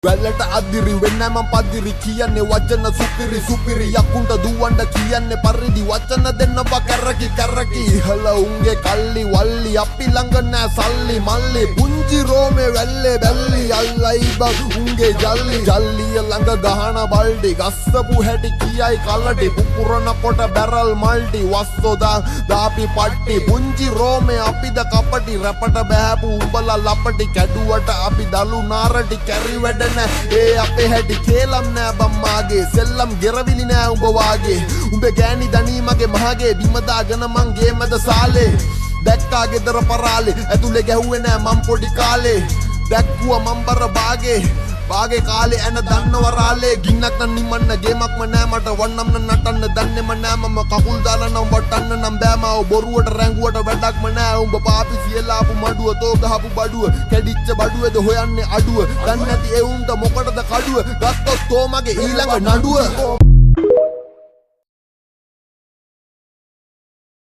වැල්ලට අදිරි වෙන්න මම පදිරි කියන්නේ වචන සුපිරි සුපිරි යකුන්ට දුවන්න කියන්නේ පරිදි වචන දෙන්න බකරකි කරකි ඉහළ උන්ගේ කල්ලි වල්ලි අපි ළඟ නෑ සල්ලි මල්ලි පුංචි රෝමේ වැල්ලේ බැල්ලි අල්ලයි බග් උන්ගේ ජල්ලි ජල්ලිය ළඟ ගහන බල්ඩි ගස්සපු හැටි කියයි කලටි පුපුරන පොට බැරල් මල්ටි වස්සෝදා දාපි පට්ටි පුංචි රෝමේ අපිද කපටි රැපට බෑපු උඹලා ලපටි කැඩුවට අපි දලු නාරටි කැරි වැඩ ඒ අපේ හැටි කේලම් නෑ බම්මාගේ සෙල්ලම් ගෙරවිලි නෑ උඹ වාගේ උඹේ ගෑණි දනී මගේ මහගේ බිම දාගෙන මං ගේ මැද සාලේ දැක්කා ගෙදර පරාලේ ඇතුලේ ගැහුවේ නෑ මං පොඩි කාලේ දැක්කුවා මං බර බාගේ කාලේ ඇන දන්නව රාලේ ගින්නක් නම් නිමන්න ගේමක්ම නෑ මට වන්නම් නටන්න දන්නේම නෑ මම කකුල් දාලා නම් වටන්න නම් බෑ මාව බොරුවට රැංගුවට වැඩක්ම නෑ උඹ පාපි සියලා ආපු මඩුව තෝ ගහපු බඩුව කැඩිච්ච බඩුවේද හොයන්නේ අඩුව දන්නේ නැති ඒ උන්ට මොකටද කඩුව ගත්තොත් තෝ මගේ ඊළඟ නඩුව